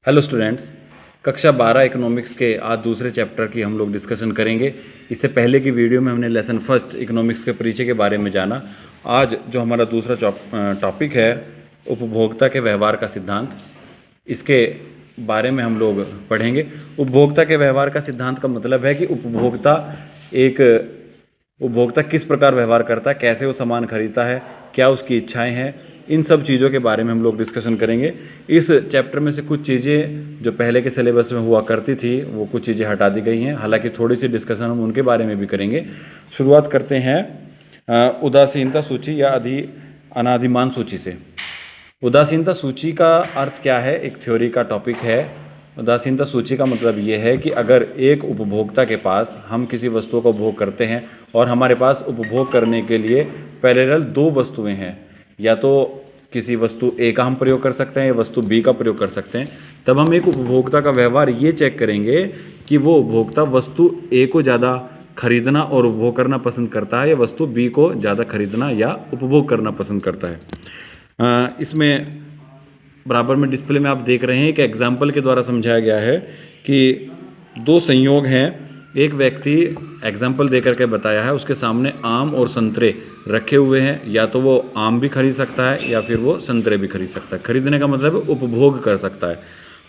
Hello students. कक्षा 12 economics के आज दूसरे चैप्टर की हम लोग डिस्कशन करेंगे। इससे पहले की वीडियो में हमने लेसन फर्स्ट इकोनॉमिक्स के परिचय के बारे में जाना। आज जो हमारा दूसरा टॉपिक है उपभोक्ता के व्यवहार का सिद्धांत, इसके बारे में हम लोग पढ़ेंगे। उपभोक्ता के व्यवहार का सिद्धांत का मतलब है कि उपभोक्ता किस प्रकार व्यवहार करता है, कैसे वो सामान खरीदता है, क्या उसकी इच्छाएं हैं, इन सब चीज़ों के बारे में हम लोग डिस्कशन करेंगे। इस चैप्टर में से कुछ चीज़ें जो पहले के सिलेबस में हुआ करती थी वो कुछ चीज़ें हटा दी गई हैं, हालांकि थोड़ी सी डिस्कशन हम उनके बारे में भी करेंगे। शुरुआत करते हैं उदासीनता सूची या अनादिमान सूची से। उदासीनता सूची का अर्थ क्या है, एक थ्योरी का टॉपिक है। उदासीनता सूची का मतलब ये है कि अगर एक उपभोक्ता के पास हम किसी वस्तु का उपभोग करते हैं और हमारे पास उपभोग करने के लिए पैरेलल दो वस्तुएं हैं, या तो किसी वस्तु ए का हम प्रयोग कर सकते हैं या वस्तु बी का प्रयोग कर सकते हैं, तब हम एक उपभोक्ता का व्यवहार ये चेक करेंगे कि वो उपभोक्ता वस्तु ए को ज़्यादा खरीदना और उपभोग करना पसंद करता है या वस्तु बी को ज़्यादा खरीदना या उपभोग करना पसंद करता है। इसमें बराबर में डिस्प्ले में आप देख रहे हैं कि एग्जाम्पल के द्वारा समझाया गया है कि दो संयोग हैं। एक व्यक्ति एग्जाम्पल दे करके बताया है, उसके सामने आम और संतरे रखे हुए हैं, या तो वो आम भी खरीद सकता है या फिर वो संतरे भी खरीद सकता है। खरीदने का मतलब उपभोग कर सकता है।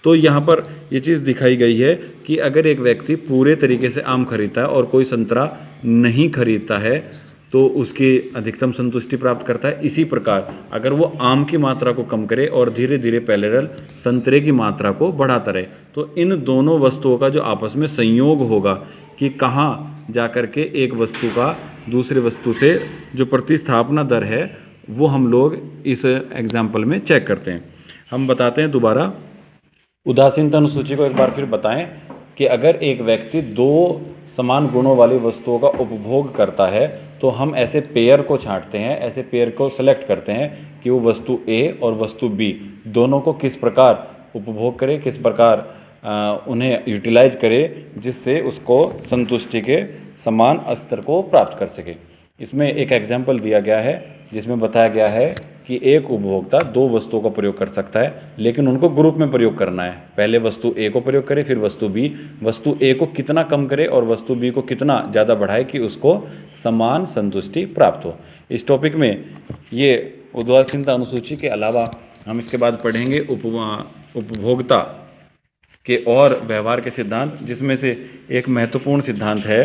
तो यहाँ पर ये चीज़ दिखाई गई है कि अगर एक व्यक्ति पूरे तरीके से आम खरीदता है और कोई संतरा नहीं खरीदता है तो उसकी अधिकतम संतुष्टि प्राप्त करता है। इसी प्रकार अगर वो आम की मात्रा को कम करे और धीरे धीरे पैरेलल संतरे की मात्रा को बढ़ाता रहे, तो इन दोनों वस्तुओं का जो आपस में संयोग होगा कि कहाँ जा कर के एक वस्तु का दूसरे वस्तु से जो प्रतिस्थापना दर है वो हम लोग इस एग्जाम्पल में चेक करते हैं। हम बताते हैं दोबारा उदासीनता अनुसूची को एक बार फिर बताएं कि अगर एक व्यक्ति दो समान गुणों वाली वस्तुओं का उपभोग करता है तो हम ऐसे पेयर को छांटते हैं, ऐसे पेयर को सेलेक्ट करते हैं कि वो वस्तु ए और वस्तु बी दोनों को किस प्रकार उपभोग करे, किस प्रकार उन्हें यूटिलाइज करे, जिससे उसको संतुष्टि के समान स्तर को प्राप्त कर सके। इसमें एक एग्जाम्पल दिया गया है जिसमें बताया गया है कि एक उपभोक्ता दो वस्तुओं का प्रयोग कर सकता है, लेकिन उनको ग्रुप में प्रयोग करना है। पहले वस्तु ए को प्रयोग करे, फिर वस्तु बी। वस्तु ए को कितना कम करे और वस्तु बी को कितना ज़्यादा बढ़ाए कि उसको समान संतुष्टि प्राप्त हो। इस टॉपिक में ये उदासीनता अनुसूची के अलावा हम इसके बाद पढ़ेंगे उपभोक्ता के और व्यवहार के सिद्धांत, जिसमें से एक महत्वपूर्ण सिद्धांत है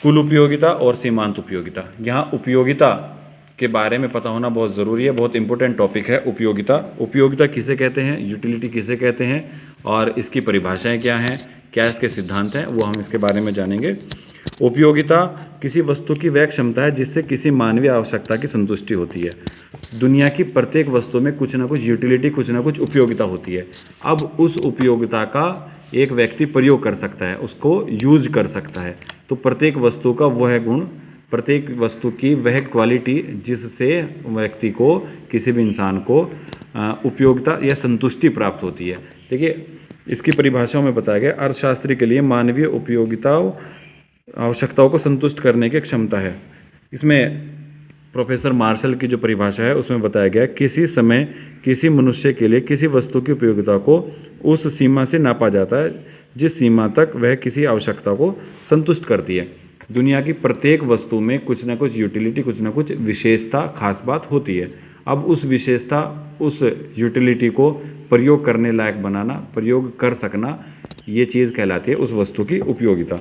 कुल उपयोगिता और सीमांत उपयोगिता। यहाँ उपयोगिता के बारे में पता होना बहुत ज़रूरी है, बहुत इंपॉर्टेंट टॉपिक है उपयोगिता। उपयोगिता किसे कहते हैं, यूटिलिटी किसे कहते हैं और इसकी परिभाषाएं क्या हैं, क्या इसके सिद्धांत हैं, वो हम इसके बारे में जानेंगे। उपयोगिता किसी वस्तु की वह क्षमता है जिससे किसी मानवीय आवश्यकता की संतुष्टि होती है। दुनिया की प्रत्येक वस्तु में कुछ ना कुछ यूटिलिटी, कुछ ना कुछ उपयोगिता होती है। अब उस उपयोगिता का एक व्यक्ति प्रयोग कर सकता है, उसको यूज कर सकता है। तो प्रत्येक वस्तु का वह गुण, प्रत्येक वस्तु की वह क्वालिटी जिससे व्यक्ति को, किसी भी इंसान को उपयोगिता या संतुष्टि प्राप्त होती है। देखिए इसकी परिभाषाओं में बताया गया अर्थशास्त्री के लिए मानवीय उपयोगिताओं आवश्यकताओं को संतुष्ट करने की क्षमता है। इसमें प्रोफेसर मार्शल की जो परिभाषा है उसमें बताया गया किसी समय किसी मनुष्य के लिए किसी वस्तु की उपयोगिता को उस सीमा से नापा जाता है जिस सीमा तक वह किसी आवश्यकता को संतुष्ट करती है। दुनिया की प्रत्येक वस्तु में कुछ ना कुछ यूटिलिटी, कुछ ना कुछ विशेषता, खास बात होती है। अब उस विशेषता, उस यूटिलिटी को प्रयोग करने लायक बनाना, प्रयोग कर सकना, ये चीज़ कहलाती है उस वस्तु की उपयोगिता।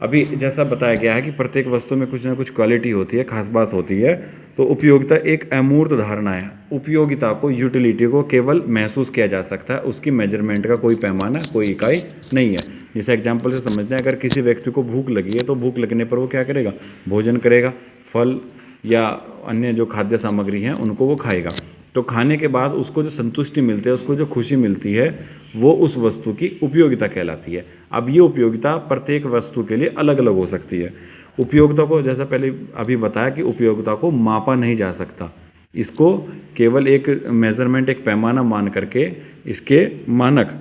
अभी जैसा बताया गया है कि प्रत्येक वस्तु में कुछ ना कुछ क्वालिटी होती है, खास बात होती है, तो उपयोगिता एक अमूर्त धारणा है। उपयोगिता को, यूटिलिटी को केवल महसूस किया जा सकता है, उसकी मेजरमेंट का कोई पैमाना, कोई इकाई नहीं है। जैसे एग्जाम्पल से समझते हैं, अगर किसी व्यक्ति को भूख लगी है तो भूख लगने पर वो क्या करेगा, भोजन करेगा, फल या अन्य जो खाद्य सामग्री हैं उनको वो खाएगा। तो खाने के बाद उसको जो संतुष्टि मिलती है, उसको जो खुशी मिलती है, वो उस वस्तु की उपयोगिता कहलाती है। अब ये उपयोगिता प्रत्येक वस्तु के लिए अलग अलग हो सकती है। उपयोगिता को, जैसा पहले अभी बताया कि उपयोगिता को मापा नहीं जा सकता, इसको केवल एक मेजरमेंट, एक पैमाना मान करके इसके मानक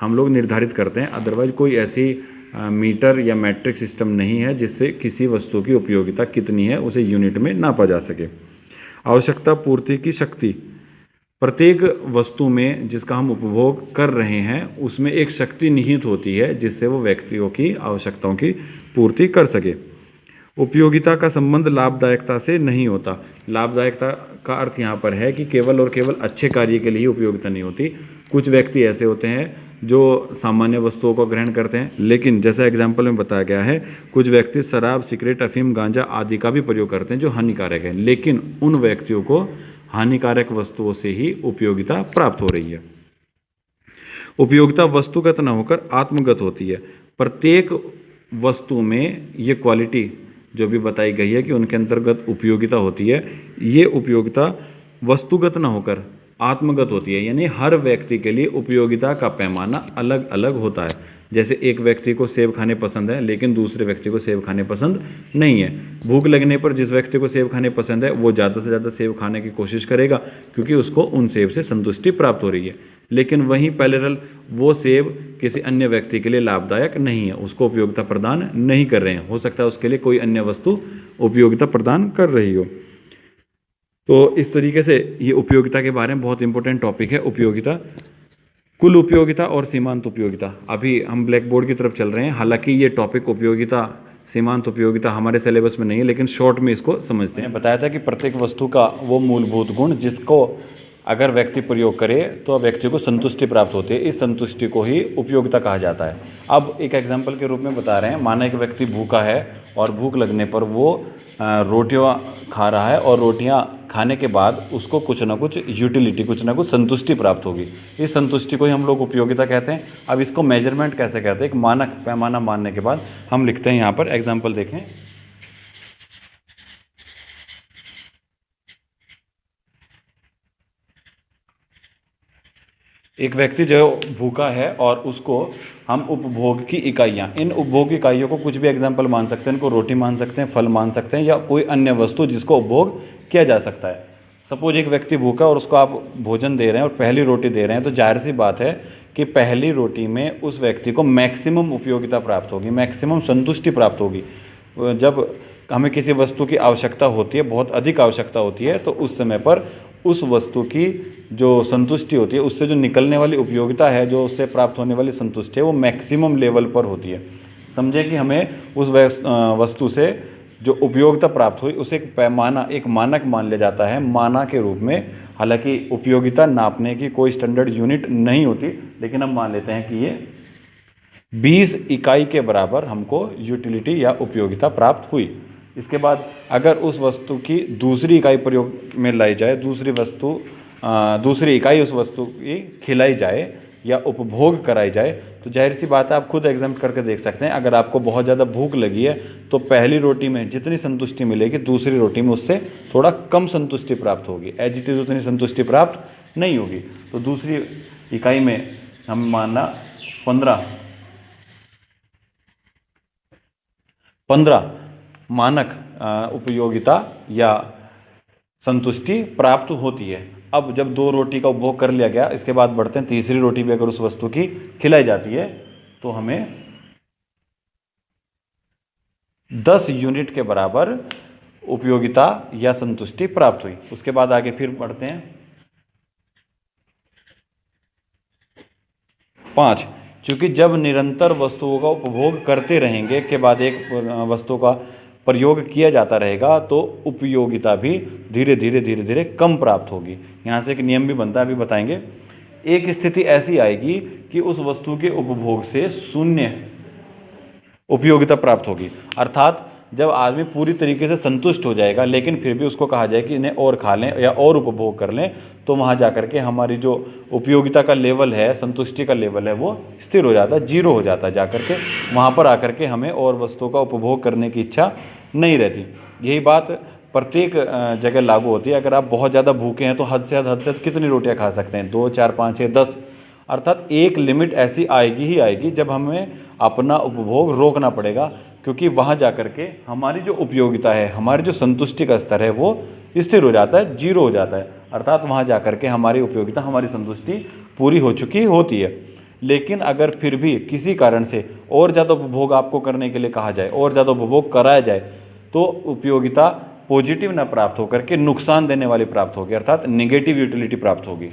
हम लोग निर्धारित करते हैं। अदरवाइज कोई ऐसी मीटर या मैट्रिक सिस्टम नहीं है जिससे किसी वस्तु की उपयोगिता कितनी है उसे यूनिट में नापा जा सके। आवश्यकता पूर्ति की शक्ति, प्रत्येक वस्तु में जिसका हम उपभोग कर रहे हैं उसमें एक शक्ति निहित होती है जिससे वो व्यक्तियों की आवश्यकताओं की पूर्ति कर सके। उपयोगिता का संबंध लाभदायकता से नहीं होता। लाभदायकता का अर्थ यहाँ पर है कि केवल और केवल अच्छे कार्य के लिए उपयोगिता नहीं होती। कुछ व्यक्ति ऐसे होते हैं जो सामान्य वस्तुओं को ग्रहण करते हैं, लेकिन जैसा एग्जाम्पल में बताया गया है, कुछ व्यक्ति शराब, सिगरेट, अफीम, गांजा आदि का भी प्रयोग करते हैं जो हानिकारक है, लेकिन उन व्यक्तियों को हानिकारक वस्तुओं से ही उपयोगिता प्राप्त हो रही है। उपयोगिता वस्तुगत न होकर आत्मगत होती है। प्रत्येक वस्तु में ये क्वालिटी जो भी बताई गई है कि उनके अंतर्गत उपयोगिता होती है, ये उपयोगिता वस्तुगत न होकर आत्मगत होती है, यानी हर व्यक्ति के लिए उपयोगिता का पैमाना अलग अलग होता है। जैसे एक व्यक्ति को सेब खाने पसंद है लेकिन दूसरे व्यक्ति को सेब खाने पसंद नहीं है। भूख लगने पर जिस व्यक्ति को सेब खाने पसंद है वो ज़्यादा से ज़्यादा सेब खाने की कोशिश करेगा क्योंकि उसको उन सेब से संतुष्टि प्राप्त हो रही है, लेकिन वहीं पैरेलल वो सेब किसी अन्य व्यक्ति के लिए लाभदायक नहीं है, उसको उपयोगिता प्रदान नहीं कर रहे हैं। हो सकता है उसके लिए कोई अन्य वस्तु उपयोगिता प्रदान कर रही हो। तो इस तरीके से ये उपयोगिता के बारे में बहुत इंपॉर्टेंट टॉपिक है उपयोगिता। कुल उपयोगिता और सीमांत उपयोगिता। अभी हम ब्लैक बोर्ड की तरफ चल रहे हैं, हालांकि ये टॉपिक उपयोगिता, सीमांत उपयोगिता हमारे सिलेबस में नहीं है, लेकिन शॉर्ट में इसको समझते हैं। बताया था कि प्रत्येक वस्तु का वो मूलभूत गुण जिसको अगर व्यक्ति प्रयोग करे तो व्यक्ति को संतुष्टि प्राप्त होती है, इस संतुष्टि को ही उपयोगिता कहा जाता है। अब एक एग्जाम्पल के रूप में बता रहे हैं, माना एक व्यक्ति भूखा है और भूख लगने पर वो रोटियां खा रहा है और रोटियां खाने के बाद उसको कुछ ना कुछ यूटिलिटी, कुछ ना कुछ संतुष्टि प्राप्त होगी। इस संतुष्टि को ही हम लोग उपयोगिता कहते हैं। अब इसको मेजरमेंट कैसे कहते हैं, एक मानक पैमाना मानने के बाद हम लिखते हैं, यहाँ पर एग्जाम्पल देखें। एक व्यक्ति जो भूखा है और उसको हम उपभोग की इकाइयाँ, इन उपभोग की इकाइयों को कुछ भी एग्जाम्पल मान सकते हैं, इनको रोटी मान सकते हैं, फल मान सकते हैं, या कोई अन्य वस्तु जिसको उपभोग किया जा सकता है। सपोज एक व्यक्ति भूखा और उसको आप भोजन दे रहे हैं और पहली रोटी दे रहे हैं, तो जाहिर सी बात है कि पहली रोटी में उस व्यक्ति को मैक्सिमम उपयोगिता प्राप्त होगी, मैक्सिमम संतुष्टि प्राप्त होगी। जब हमें किसी वस्तु की आवश्यकता होती है, बहुत अधिक आवश्यकता होती है, तो उस समय पर उस वस्तु की जो संतुष्टि होती है, उससे जो निकलने वाली उपयोगिता है, जो उससे प्राप्त होने वाली संतुष्टि है, वो मैक्सिमम लेवल पर होती है। समझे कि हमें उस वस्तु से जो उपयोगिता प्राप्त हुई उसे एक पैमाना, एक मानक मान लिया जाता है, माना के रूप में। हालांकि उपयोगिता नापने की कोई स्टैंडर्ड यूनिट नहीं होती, लेकिन हम मान लेते हैं कि ये 20 इकाई के बराबर हमको यूटिलिटी या उपयोगिता प्राप्त हुई। इसके बाद अगर उस वस्तु की दूसरी इकाई प्रयोग में लाई जाए, दूसरी इकाई उस वस्तु की खिलाई जाए या उपभोग कराई जाए, तो जाहिर सी बात है, आप खुद एग्जाम करके देख सकते हैं। अगर आपको बहुत ज़्यादा भूख लगी है तो पहली रोटी में जितनी संतुष्टि मिलेगी, दूसरी रोटी में उससे थोड़ा कम संतुष्टि प्राप्त होगी, एज इट इज उतनी संतुष्टि प्राप्त नहीं होगी। तो दूसरी इकाई में हम मानना 15 मानक उपयोगिता या संतुष्टि प्राप्त होती है। अब जब 2 रोटी का उपभोग कर लिया गया, इसके बाद बढ़ते हैं, तीसरी रोटी भी अगर उस वस्तु की खिलाई जाती है तो हमें 10 यूनिट के बराबर उपयोगिता या संतुष्टि प्राप्त हुई। उसके बाद आगे फिर बढ़ते हैं 5, क्योंकि जब निरंतर वस्तुओं का उपभोग करते रहेंगे के बाद एक वस्तु का प्रयोग किया जाता रहेगा तो उपयोगिता भी धीरे धीरे कम प्राप्त होगी। यहाँ से एक नियम भी बनता है, अभी बताएंगे। एक स्थिति ऐसी आएगी कि उस वस्तु के उपभोग से शून्य उपयोगिता प्राप्त होगी, अर्थात जब आदमी पूरी तरीके से संतुष्ट हो जाएगा लेकिन फिर भी उसको कहा जाए कि इन्हें और खा लें या और उपभोग कर लें, तो वहाँ जाकर के हमारी जो उपयोगिता का लेवल है, संतुष्टि का लेवल है, वो स्थिर हो जाता है, जीरो हो जाता है। जाकर के वहाँ पर आकर के हमें और वस्तुओं का उपभोग करने की इच्छा नहीं रहती। यही बात प्रत्येक जगह लागू होती है। अगर आप बहुत ज़्यादा भूखे हैं तो हद से हद कितनी रोटियाँ खा सकते हैं? 2, 4, 5, 6, 10, अर्थात एक लिमिट ऐसी आएगी ही आएगी जब हमें अपना उपभोग रोकना पड़ेगा, क्योंकि वहाँ जाकर के हमारी जो उपयोगिता है, हमारी जो संतुष्टि का स्तर है वो स्थिर हो जाता है, जीरो हो जाता है। अर्थात वहाँ जाकर के हमारी उपयोगिता, हमारी संतुष्टि पूरी हो चुकी होती है। लेकिन अगर फिर भी किसी कारण से और ज़्यादा उपभोग आपको करने के लिए कहा जाए, और ज़्यादा उपभोग कराया जाए, तो उपयोगिता पॉजिटिव ना प्राप्त होकर के नुकसान देने वाली प्राप्त होगी, अर्थात नेगेटिव यूटिलिटी प्राप्त होगी,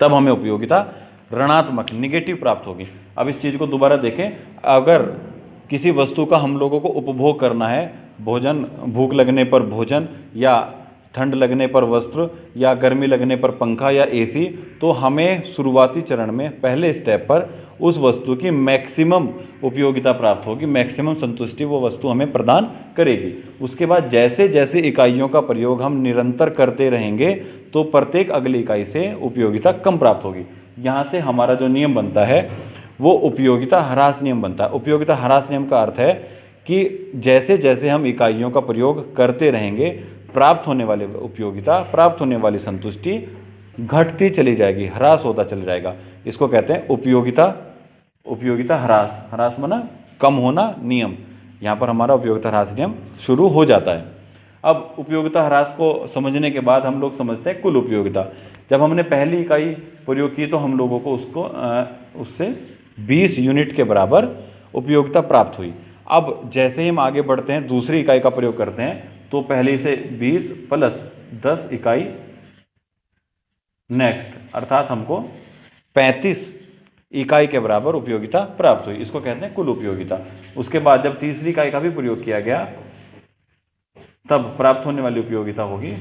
तब हमें उपयोगिता ऋणात्मक नेगेटिव प्राप्त होगी। अब इस चीज को दोबारा देखें, अगर किसी वस्तु का हम लोगों को उपभोग करना है, भोजन, भूख लगने पर भोजन, या ठंड लगने पर वस्त्र, या गर्मी लगने पर पंखा या एसी, तो हमें शुरुआती चरण में पहले स्टेप पर उस वस्तु की मैक्सिमम उपयोगिता प्राप्त होगी, मैक्सिमम संतुष्टि वो वस्तु हमें प्रदान करेगी। उसके बाद जैसे जैसे इकाइयों का प्रयोग हम निरंतर करते रहेंगे तो प्रत्येक अगली इकाई से उपयोगिता कम प्राप्त होगी। यहाँ से हमारा जो नियम बनता है वो उपयोगिता ह्रास नियम बनता है। उपयोगिता ह्रास नियम का अर्थ है कि जैसे जैसे हम इकाइयों का प्रयोग करते रहेंगे, प्राप्त होने वाली उपयोगिता, प्राप्त होने वाली संतुष्टि घटती चली जाएगी, ह्रास होता चला जाएगा। इसको कहते हैं उपयोगिता ह्रास। ह्रास माना कम होना, नियम। यहाँ पर हमारा उपयोगिता ह्रास नियम शुरू हो जाता है। अब उपयोगिता ह्रास को समझने के बाद हम लोग समझते हैं कुल उपयोगिता। जब हमने पहली इकाई प्रयोग की तो हम लोगों को उससे 20 यूनिट के बराबर उपयोगिता प्राप्त हुई। अब जैसे ही हम आगे बढ़ते हैं, दूसरी इकाई का प्रयोग करते हैं, तो पहले से 20 प्लस 10 इकाई नेक्स्ट, अर्थात हमको 35 इकाई के बराबर उपयोगिता प्राप्त हुई। इसको कहते हैं कुल उपयोगिता। उसके बाद जब तीसरी इकाई का भी प्रयोग किया गया तब प्राप्त होने वाली उपयोगिता होगी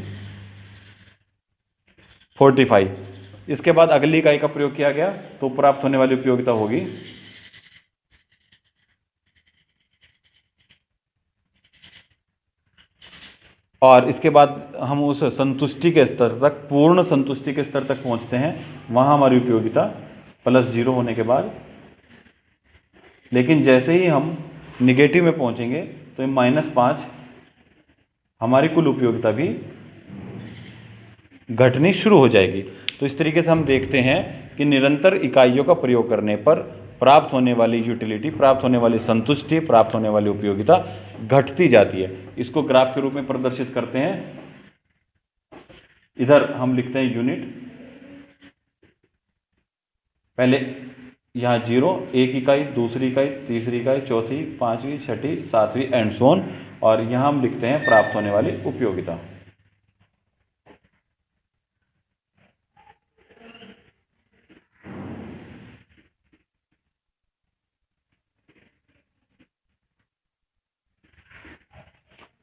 45। इसके बाद अगली इकाई का प्रयोग किया गया तो प्राप्त होने वाली उपयोगिता होगी 40। और इसके बाद हम उस संतुष्टि के स्तर तक, पूर्ण संतुष्टि के स्तर तक पहुंचते हैं, वहां हमारी उपयोगिता +0 होने के बाद। लेकिन जैसे ही हम निगेटिव में पहुंचेंगे तो -5 हमारी कुल उपयोगिता भी घटनी शुरू हो जाएगी। तो इस तरीके से हम देखते हैं कि निरंतर इकाइयों का प्रयोग करने पर प्राप्त होने वाली यूटिलिटी, प्राप्त होने वाली संतुष्टि, प्राप्त होने वाली उपयोगिता घटती जाती है। इसको ग्राफ के रूप में प्रदर्शित करते हैं। इधर हम लिखते हैं यूनिट, पहले यहाँ 0, एक इकाई, दूसरी इकाई, तीसरी इकाई, चौथी, पांचवी, छठी, सातवीं एंड सो ऑन। और यहाँ हम लिखते हैं प्राप्त होने वाली उपयोगिता।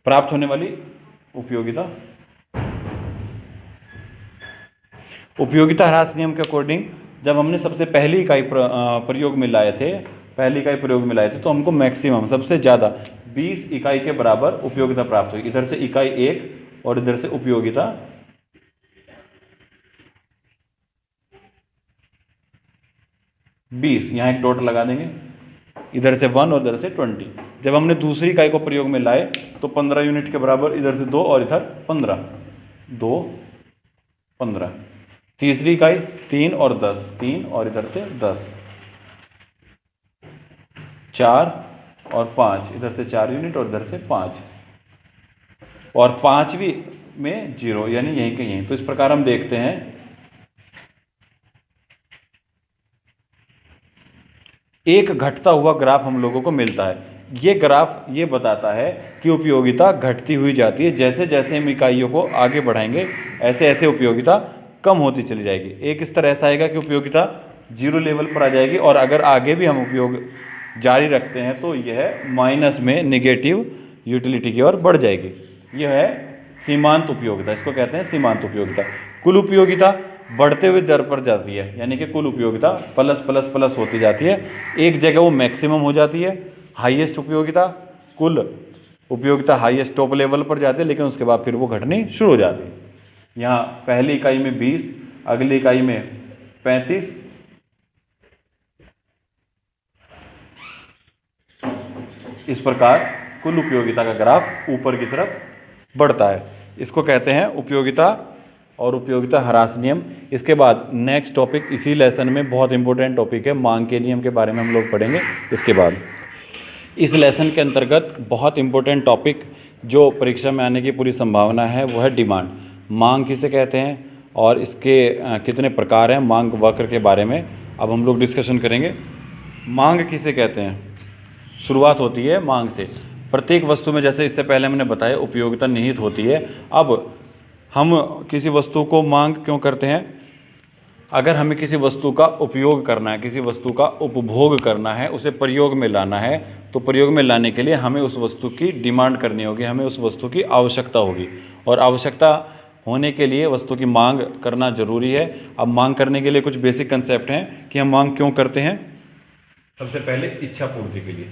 प्राप्त होने वाली उपयोगिता, उपयोगिता ह्रास नियम के अकॉर्डिंग जब हमने सबसे पहली इकाई प्रयोग में लाए थे, तो हमको मैक्सिमम, सबसे ज़्यादा 20 इकाई के बराबर उपयोगिता प्राप्त हुई। इधर से इकाई 1 और इधर से उपयोगिता 20। यहाँ एक डॉट लगा देंगे, इधर से 1 और इधर से 20। जब हमने दूसरी इकाई को प्रयोग में लाए तो 15 यूनिट के बराबर, इधर से 2 और इधर 15, 2, 15। तीसरी इकाई 3 और 10, 3 और इधर से 10, 4 और 5, इधर से 4 यूनिट और इधर से 5, और पांचवी में 0, यानी यहीं के यहीं। तो इस प्रकार हम देखते हैं एक घटता हुआ ग्राफ हम लोगों को मिलता है। ये ग्राफ ये बताता है कि उपयोगिता घटती हुई जाती है। जैसे जैसे हम इकाइयों को आगे बढ़ाएंगे ऐसे ऐसे उपयोगिता कम होती चली जाएगी। एक स्तर ऐसा आएगा कि उपयोगिता 0 लेवल पर आ जाएगी, और अगर आगे भी हम उपयोग जारी रखते हैं तो यह माइनस में, नेगेटिव यूटिलिटी की ओर बढ़ जाएगी। यह है सीमांत उपयोगिता, इसको कहते हैं सीमांत उपयोगिता। कुल उपयोगिता बढ़ते हुए दर पर जाती है, यानी कि कुल उपयोगिता प्लस प्लस प्लस होती जाती है। एक जगह वो मैक्सिमम हो जाती है, हाईएस्ट उपयोगिता, कुल उपयोगिता हाईएस्ट टॉप लेवल पर जाती है, लेकिन उसके बाद फिर वो घटनी शुरू हो जाती है। यहाँ पहली इकाई में 20, अगली इकाई में 35, इस प्रकार कुल उपयोगिता का ग्राफ ऊपर की तरफ बढ़ता है। इसको कहते हैं उपयोगिता और उपयोगिता ह्रास नियम। इसके बाद नेक्स्ट टॉपिक इसी लेसन में बहुत इंपॉर्टेंट टॉपिक है, मांग के नियम के बारे में हम लोग पढ़ेंगे। इसके बाद इस लेसन के अंतर्गत बहुत इंपॉर्टेंट टॉपिक जो परीक्षा में आने की पूरी संभावना है वो है डिमांड। मांग किसे कहते हैं और इसके कितने प्रकार हैं, मांग वक्र के बारे में अब हम लोग डिस्कशन करेंगे। मांग किसे कहते हैं? शुरुआत होती है मांग से। प्रत्येक वस्तु में, जैसे इससे पहले हमने बताया, उपयोगिता निहित होती है। अब हम किसी वस्तु को मांग क्यों करते हैं? अगर हमें किसी वस्तु का उपयोग करना है, किसी वस्तु का उपभोग करना है, उसे प्रयोग में लाना है, तो प्रयोग में लाने के लिए हमें उस वस्तु की डिमांड करनी होगी, हमें उस वस्तु की आवश्यकता होगी। और आवश्यकता होने के लिए वस्तु की मांग करना जरूरी है। अब मांग करने के लिए कुछ बेसिक कंसेप्ट हैं कि हम मांग क्यों करते हैं। सबसे पहले इच्छा पूर्ति के लिए।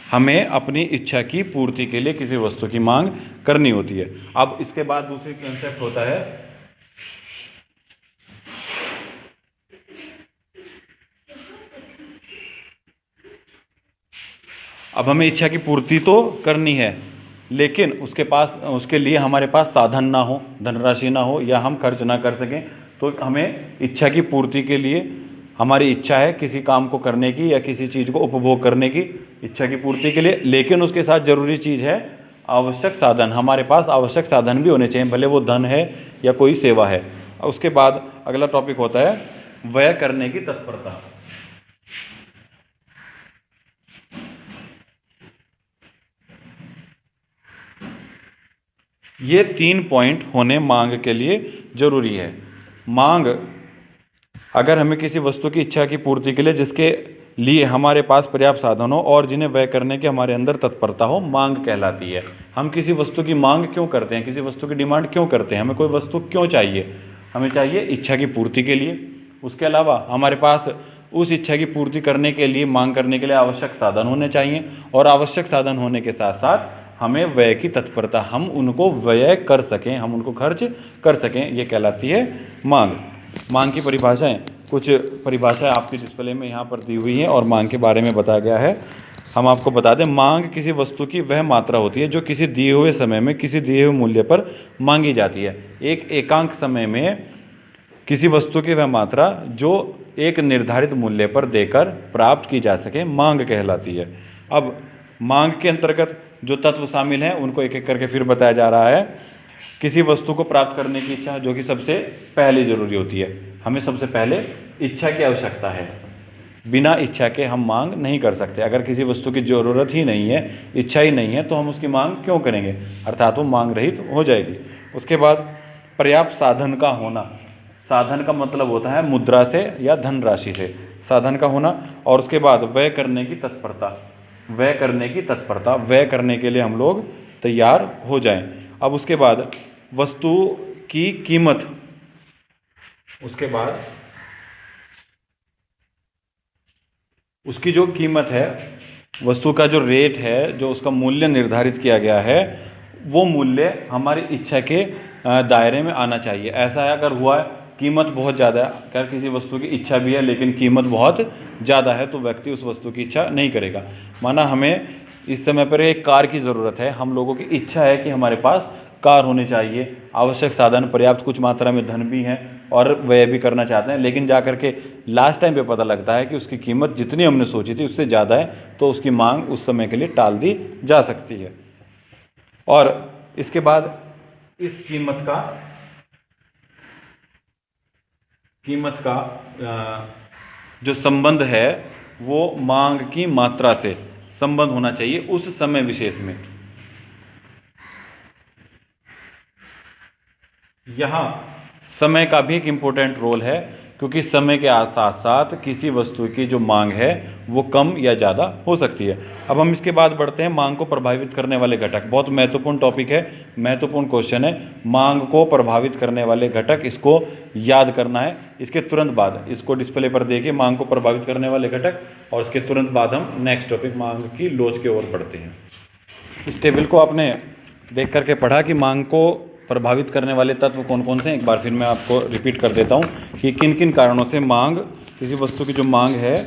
हमें अपनी इच्छा की पूर्ति के लिए किसी वस्तु की मांग करनी होती है। अब इसके बाद दूसरी कंसेप्ट होता है अब हमें इच्छा की पूर्ति तो करनी है, लेकिन उसके लिए हमारे पास साधन ना हो, धनराशि ना हो, या हम खर्च ना कर सकें। तो हमें इच्छा की पूर्ति के लिए, हमारी इच्छा है किसी काम को करने की या किसी चीज़ को उपभोग करने की, इच्छा की पूर्ति के लिए, लेकिन उसके साथ ज़रूरी चीज़ है आवश्यक साधन। हमारे पास आवश्यक साधन भी होने चाहिए, भले वो धन है या कोई सेवा है। उसके बाद अगला टॉपिक होता है व्यय करने की तत्परता। ये 3 पॉइंट होने मांग के लिए जरूरी है। मांग, अगर हमें किसी वस्तु की इच्छा की पूर्ति के लिए जिसके लिए हमारे पास पर्याप्त साधन हो और जिन्हें व्यय करने की हमारे अंदर तत्परता हो, मांग कहलाती है। हम किसी वस्तु की मांग क्यों करते हैं, किसी वस्तु की डिमांड क्यों करते हैं, हमें कोई वस्तु क्यों चाहिए? हमें चाहिए इच्छा की पूर्ति के लिए। उसके अलावा हमारे पास उस इच्छा की पूर्ति करने के लिए, मांग करने के लिए आवश्यक साधन होने चाहिए, और आवश्यक साधन होने के साथ साथ हमें व्यय की तत्परता, हम उनको व्यय कर सकें, हम उनको खर्च कर सकें, ये कहलाती है मांग। मांग की परिभाषाएं, कुछ परिभाषाएं आपके डिस्प्ले में यहाँ पर दी हुई हैं और मांग के बारे में बताया गया है। हम आपको बता दें, मांग किसी वस्तु की वह मात्रा होती है जो किसी दिए हुए समय में किसी दिए हुए मूल्य पर मांगी जाती है। एक एकांक समय में किसी वस्तु की वह मात्रा जो एक निर्धारित मूल्य पर देकर प्राप्त की जा सके, मांग कहलाती है। अब मांग के अंतर्गत जो तत्व शामिल हैं उनको एक एक करके फिर बताया जा रहा है। किसी वस्तु को प्राप्त करने की इच्छा, जो कि सबसे पहले जरूरी होती है। हमें सबसे पहले इच्छा की आवश्यकता है, बिना इच्छा के हम मांग नहीं कर सकते। अगर किसी वस्तु की ज़रूरत ही नहीं है, इच्छा ही नहीं है, तो हम उसकी मांग क्यों करेंगे, अर्थात वो मांग रहित हो जाएगी। उसके बाद पर्याप्त साधन का होना। साधन का मतलब होता है मुद्रा से या धनराशि से साधन का होना। और उसके बाद व्यय करने की तत्परता। व्यय करने की तत्परता, व्यय करने के लिए हम लोग तैयार हो जाएं। अब उसके बाद वस्तु की कीमत। उसके बाद उसकी जो कीमत है, वस्तु का जो रेट है, जो उसका मूल्य निर्धारित किया गया है, वो मूल्य हमारी इच्छा के दायरे में आना चाहिए। ऐसा है, अगर हुआ है कीमत बहुत ज़्यादा है, अगर किसी वस्तु की इच्छा भी है लेकिन कीमत बहुत ज़्यादा है, तो व्यक्ति उस वस्तु की इच्छा नहीं करेगा। माना हमें इस समय पर एक कार की ज़रूरत है, हम लोगों की इच्छा है कि हमारे पास कार होनी चाहिए, आवश्यक साधन पर्याप्त कुछ मात्रा में धन भी है और व्यय भी करना चाहते हैं, लेकिन जा करके लास्ट टाइम पे पता लगता है कि उसकी कीमत जितनी हमने सोची थी उससे ज़्यादा है, तो उसकी मांग उस समय के लिए टाल दी जा सकती है। और इसके बाद इस कीमत का जो संबंध है वो मांग की मात्रा से संबंध होना चाहिए उस समय विशेष में। यहाँ समय का भी एक इम्पोर्टेंट रोल है, क्योंकि समय के साथ साथ किसी वस्तु की जो मांग है वो कम या ज़्यादा हो सकती है। अब हम इसके बाद बढ़ते हैं मांग को प्रभावित करने वाले घटक। बहुत महत्वपूर्ण टॉपिक है, महत्वपूर्ण क्वेश्चन है। मांग को प्रभावित करने वाले घटक, इसको याद करना है। इसके तुरंत बाद इसको डिस्प्ले पर देखिए, मांग को प्रभावित करने वाले घटक, और इसके तुरंत बाद हम नेक्स्ट टॉपिक मांग की लोच की ओर बढ़ते हैं। इस टेबल को आपने देख करके पढ़ा कि मांग को प्रभावित करने वाले तत्व कौन कौन से हैं। एक बार फिर मैं आपको रिपीट कर देता हूं कि किन किन कारणों से मांग, किसी वस्तु की जो मांग है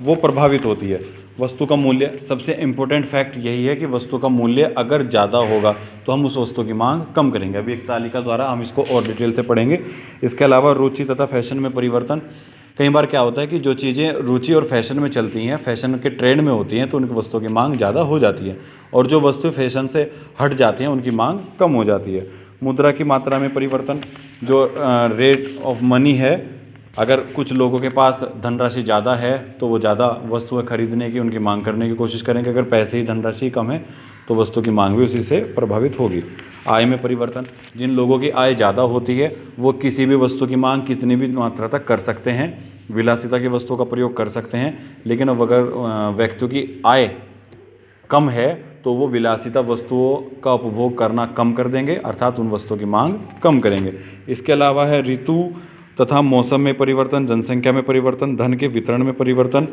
वो प्रभावित होती है। वस्तु का मूल्य, सबसे इम्पोर्टेंट फैक्ट यही है कि वस्तु का मूल्य अगर ज़्यादा होगा तो हम उस वस्तु की मांग कम करेंगे। अभी एक तालिका द्वारा हम इसको और डिटेल से पढ़ेंगे। इसके अलावा रुचि तथा फैशन में परिवर्तन। कई बार क्या होता है कि जो चीज़ें रुचि और फैशन में चलती हैं, फैशन के ट्रेंड में होती हैं, तो उनकी वस्तुओं की मांग ज़्यादा हो जाती है, और जो वस्तु फैशन से हट जाती हैं उनकी मांग कम हो जाती है। मुद्रा की मात्रा में परिवर्तन, जो रेट ऑफ मनी है अगर कुछ लोगों के पास धनराशि ज़्यादा है तो वो ज़्यादा वस्तुएं खरीदने की, उनकी मांग करने की कोशिश करेंगे। अगर पैसे ही धनराशि कम है तो वस्तु की मांग भी उसी से प्रभावित होगी। आय में परिवर्तन, जिन लोगों की आय ज़्यादा होती है वो किसी भी वस्तु की मांग कितनी भी मात्रा तक कर सकते हैं, विलासिता की वस्तुओं का प्रयोग कर सकते हैं। लेकिन अब अगर व्यक्तियों की आय कम है तो वो विलासिता वस्तुओं का उपभोग करना कम कर देंगे, अर्थात उन वस्तुओं की मांग कम करेंगे। इसके अलावा है ऋतु तथा मौसम में परिवर्तन, जनसंख्या में परिवर्तन, धन के वितरण में परिवर्तन।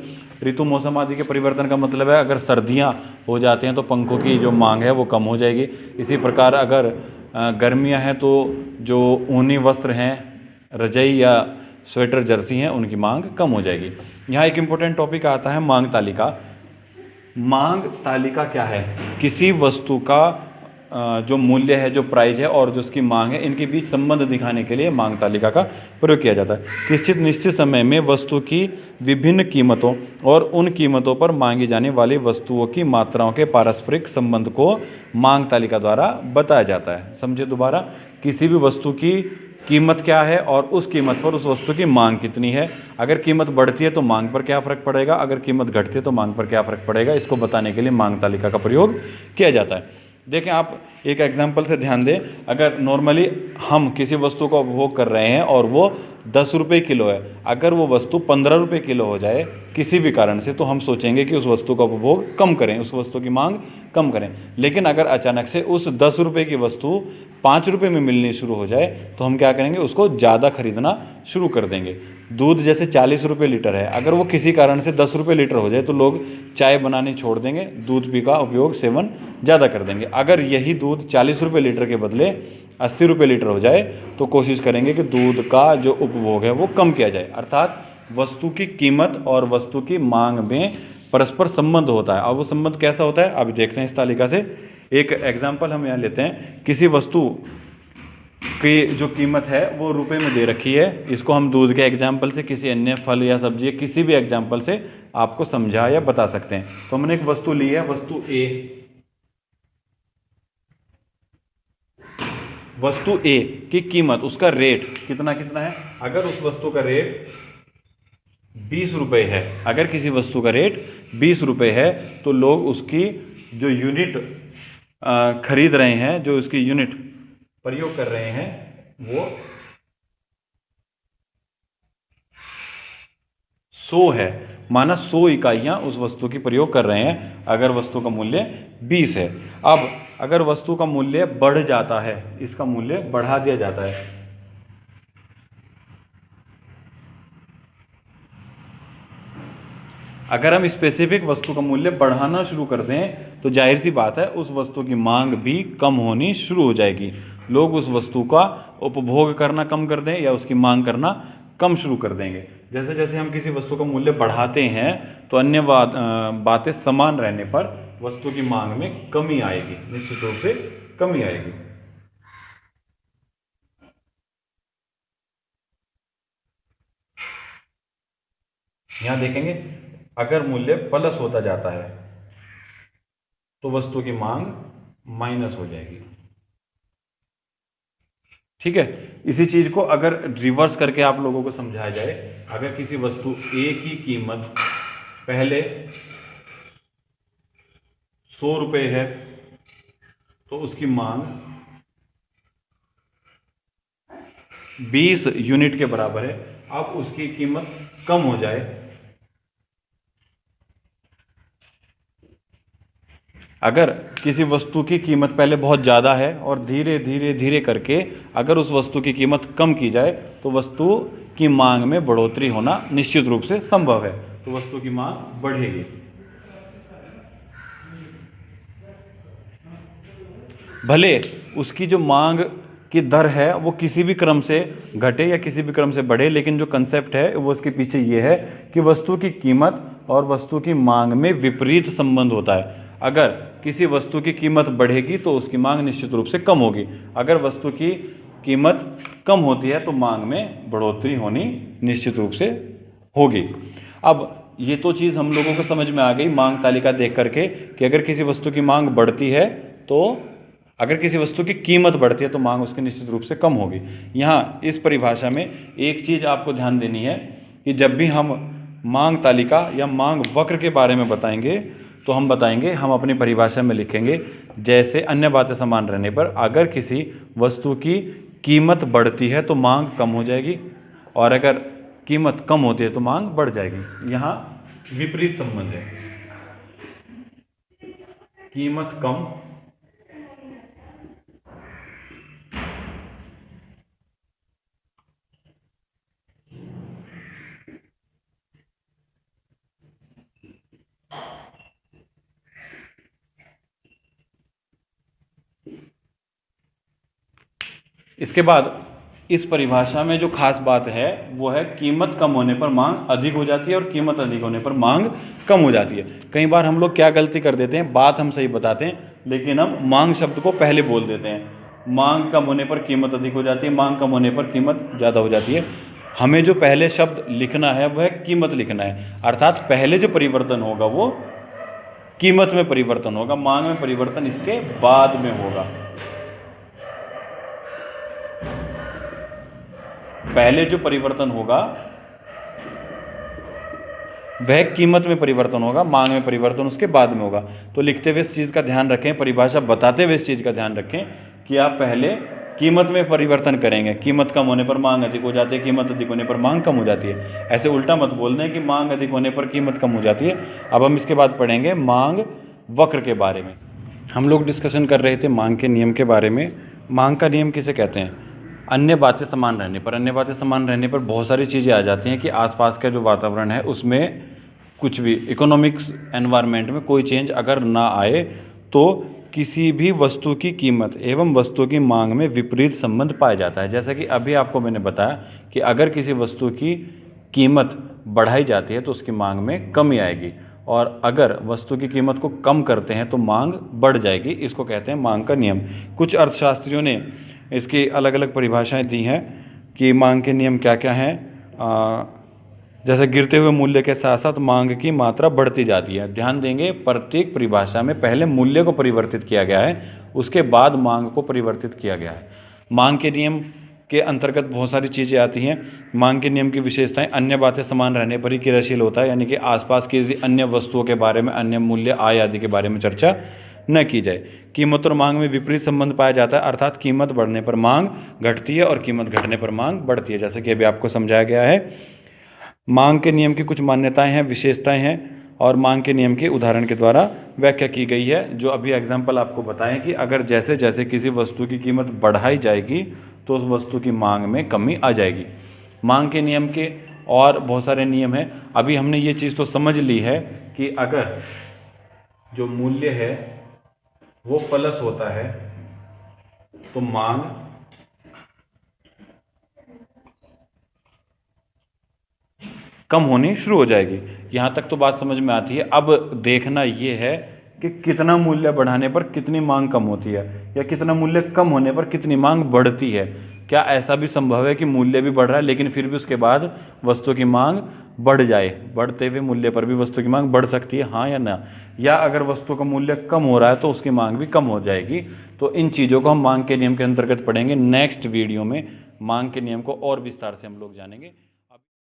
ऋतु मौसम आदि के परिवर्तन का मतलब है अगर सर्दियां हो जाती हैं तो पंखों की जो मांग है वो कम हो जाएगी। इसी प्रकार अगर गर्मियां हैं तो जो ऊनी वस्त्र हैं, रजाई या स्वेटर जर्सी हैं, उनकी मांग कम हो जाएगी। यहाँ एक इम्पोर्टेंट टॉपिक आता है मांग तालिका। मांग तालिका क्या है? किसी वस्तु का जो मूल्य है, जो प्राइस है और जो उसकी मांग है, इनके बीच संबंध दिखाने के लिए मांग तालिका का प्रयोग किया जाता है। निश्चित समय में वस्तु की विभिन्न कीमतों और उन कीमतों पर मांगी जाने वाली वस्तुओं की मात्राओं के पारस्परिक संबंध को मांग तालिका द्वारा बताया जाता है। समझे दोबारा, किसी भी वस्तु की कीमत क्या है और उस कीमत पर उस वस्तु की मांग कितनी है। अगर कीमत बढ़ती है तो मांग पर क्या फ़र्क पड़ेगा, अगर कीमत घटती है तो मांग पर क्या फ़र्क पड़ेगा, इसको बताने के लिए मांग तालिका का प्रयोग किया जाता है। देखें, आप एक एग्जाम्पल से ध्यान दें। अगर नॉर्मली हम किसी वस्तु का उपभोग कर रहे हैं और वो 10 रुपये किलो है, अगर वो वस्तु 15 रुपये किलो हो जाए किसी भी कारण से, तो हम सोचेंगे कि उस वस्तु का उपभोग कम करें, उस वस्तु की मांग कम करें। लेकिन अगर अचानक से उस 10 रुपये की वस्तु 5 रुपये में मिलनी शुरू हो जाए तो हम क्या करेंगे, उसको ज़्यादा खरीदना शुरू कर देंगे। दूध जैसे 40 रुपये लीटर है, अगर वो किसी कारण से 10 रुपये लीटर हो जाए तो लोग चाय बनानी छोड़ देंगे, दूध पी का उपयोग सेवन ज़्यादा कर देंगे। अगर यही दूध 40 रुपये लीटर के बदले 80 रुपये लीटर हो जाए तो कोशिश करेंगे कि दूध का जो उपभोग है वो कम किया जाए। अर्थात वस्तु की कीमत और वस्तु की मांग में परस्पर संबंध होता है। अब वो संबंध कैसा होता है अभी देखते हैं इस तालिका से। एक एग्जाम्पल हम यहाँ लेते हैं। किसी वस्तु की जो कीमत है वो रुपए में दे रखी है। इसको हम दूध के एग्जाम्पल से, किसी अन्य फल या सब्जी या किसी भी एग्जाम्पल से आपको समझा या बता सकते हैं। तो हमने एक वस्तु ली है, वस्तु ए। वस्तु ए की कीमत, उसका रेट कितना कितना है। अगर उस वस्तु का रेट 20 रुपये है, अगर किसी वस्तु का रेट 20 रुपये है तो लोग उसकी जो यूनिट खरीद रहे हैं, जो उसकी यूनिट प्रयोग कर रहे हैं, वो 100 है। माना 100 इकाइयाँ उस वस्तु की प्रयोग कर रहे हैं अगर वस्तु का मूल्य 20 है। अब अगर वस्तु का मूल्य बढ़ जाता है, इसका मूल्य बढ़ा दिया जाता है, अगर हम स्पेसिफिक वस्तु का मूल्य बढ़ाना शुरू कर दें तो जाहिर सी बात है उस वस्तु की मांग भी कम होनी शुरू हो जाएगी। लोग उस वस्तु का उपभोग करना कम कर दें या उसकी मांग करना कम शुरू कर देंगे। जैसे जैसे हम किसी वस्तु का मूल्य बढ़ाते हैं तो अन्य बातें समान रहने पर वस्तु की मांग में कमी आएगी, निश्चित रूप से कमी आएगी। यहां देखेंगे, अगर मूल्य प्लस होता जाता है तो वस्तु की मांग माइनस हो जाएगी। ठीक है, इसी चीज को अगर रिवर्स करके आप लोगों को समझाया जाए, अगर किसी वस्तु ए की कीमत पहले 100 रुपये है तो उसकी मांग 20 यूनिट के बराबर है, अब उसकी कीमत कम हो जाए, अगर किसी वस्तु की कीमत पहले बहुत ज़्यादा है और धीरे धीरे धीरे करके अगर उस वस्तु की कीमत कम की जाए तो वस्तु की मांग में बढ़ोतरी होना निश्चित रूप से संभव है, तो वस्तु की मांग बढ़ेगी। भले उसकी जो मांग की दर है वो किसी भी क्रम से घटे या किसी भी क्रम से बढ़े, लेकिन जो कंसेप्ट है वो उसके पीछे ये है कि वस्तु की कीमत और वस्तु की मांग में विपरीत संबंध होता है। अगर किसी वस्तु की कीमत बढ़ेगी तो उसकी मांग निश्चित रूप से कम होगी, अगर वस्तु की कीमत कम होती है तो मांग में बढ़ोतरी होनी निश्चित रूप से होगी। अब ये तो चीज़ हम लोगों को समझ में आ गई मांग तालिका देख करके कि अगर किसी वस्तु की मांग बढ़ती है तो अगर किसी वस्तु की कीमत बढ़ती है तो मांग उसकी निश्चित रूप से कम होगी। यहाँ इस परिभाषा में एक चीज़ आपको ध्यान देनी है कि जब भी हम मांग तालिका या मांग वक्र के बारे में बताएंगे तो हम बताएंगे, हम अपनी परिभाषा में लिखेंगे, जैसे अन्य बातें समान रहने पर अगर किसी वस्तु की कीमत बढ़ती है तो मांग कम हो जाएगी और अगर कीमत कम होती है तो मांग बढ़ जाएगी। यहाँ विपरीत संबंध है, कीमत कम इसके बाद इस परिभाषा में जो खास बात है वो है कीमत कम होने पर मांग अधिक हो जाती है और कीमत अधिक होने पर मांग कम हो जाती है। कई बार हम लोग क्या गलती कर देते हैं, बात हम सही बताते हैं लेकिन हम मांग शब्द को पहले बोल देते हैं। मांग कम होने पर कीमत अधिक हो जाती है, मांग कम होने पर कीमत ज़्यादा हो जाती है। हमें जो पहले शब्द लिखना है वह कीमत लिखना है, अर्थात पहले जो परिवर्तन होगा वो कीमत में परिवर्तन होगा, मांग में परिवर्तन इसके बाद में होगा। पहले जो परिवर्तन होगा वह कीमत में परिवर्तन होगा, मांग में परिवर्तन उसके बाद में होगा। तो लिखते हुए इस चीज़ का ध्यान रखें, परिभाषा बताते हुए इस चीज़ का ध्यान रखें कि आप पहले कीमत में परिवर्तन करेंगे, कीमत कम होने पर मांग अधिक हो जाती है, कीमत अधिक होने पर मांग कम हो जाती है। ऐसे उल्टा मत बोलना है कि मांग अधिक होने पर कीमत कम हो जाती है। अब हम इसके बाद पढ़ेंगे मांग वक्र के बारे में। हम लोग डिस्कशन कर रहे थे मांग के नियम के बारे में। मांग का नियम किसे कहते हैं? अन्य बातें समान रहने पर। अन्य बातें समान रहने पर बहुत सारी चीज़ें आ जाती हैं कि आसपास का जो वातावरण है उसमें कुछ भी इकोनॉमिक्स एनवायरनमेंट में कोई चेंज अगर ना आए तो किसी भी वस्तु की कीमत एवं वस्तु की मांग में विपरीत संबंध पाया जाता है। जैसा कि अभी आपको मैंने बताया कि अगर किसी वस्तु की कीमत बढ़ाई जाती है तो उसकी मांग में कमी आएगी और अगर वस्तु की कीमत को कम करते हैं तो मांग बढ़ जाएगी। इसको कहते हैं मांग का नियम। कुछ अर्थशास्त्रियों ने इसकी अलग अलग परिभाषाएं दी हैं कि मांग के नियम क्या क्या हैं। जैसे गिरते हुए मूल्य के साथ साथ मांग की मात्रा बढ़ती जाती है। ध्यान देंगे, प्रत्येक परिभाषा में पहले मूल्य को परिवर्तित किया गया है, उसके बाद मांग को परिवर्तित किया गया है। मांग के नियम के अंतर्गत बहुत सारी चीज़ें आती हैं। मांग के नियम की विशेषताएं, अन्य बातें समान रहने पर ही क्रियाशील होता है, यानी कि आसपास की अन्य वस्तुओं के बारे में, अन्य मूल्य, आय आदि के बारे में चर्चा न की जाए। कीमत और मांग में विपरीत संबंध पाया जाता है, अर्थात कीमत बढ़ने पर मांग घटती है और कीमत घटने पर मांग बढ़ती है, जैसे कि अभी आपको समझाया गया है। मांग के नियम की कुछ मान्यताएं हैं, विशेषताएं हैं और मांग के नियम के उदाहरण के द्वारा व्याख्या की गई है। जो अभी एग्जाम्पल आपको बताएं कि अगर जैसे जैसे किसी वस्तु की कीमत बढ़ाई जाएगी तो उस वस्तु की मांग में कमी आ जाएगी। मांग के नियम के और बहुत सारे नियम हैं। अभी हमने ये चीज़ तो समझ ली है कि अगर जो मूल्य है वो प्लस होता है तो मांग कम होनी शुरू हो जाएगी। यहाँ तक तो बात समझ में आती है। अब देखना ये है कि कितना मूल्य बढ़ाने पर कितनी मांग कम होती है या कितना मूल्य कम होने पर कितनी मांग बढ़ती है। क्या ऐसा भी संभव है कि मूल्य भी बढ़ रहा है लेकिन फिर भी उसके बाद वस्तु की मांग बढ़ जाए? बढ़ते हुए मूल्य पर भी वस्तु की मांग बढ़ सकती है, हाँ या ना? या अगर वस्तु का मूल्य कम हो रहा है तो उसकी मांग भी कम हो जाएगी। तो इन चीज़ों को हम मांग के नियम के अंतर्गत पढ़ेंगे। नेक्स्ट वीडियो में मांग के नियम को और विस्तार से हम लोग जानेंगे।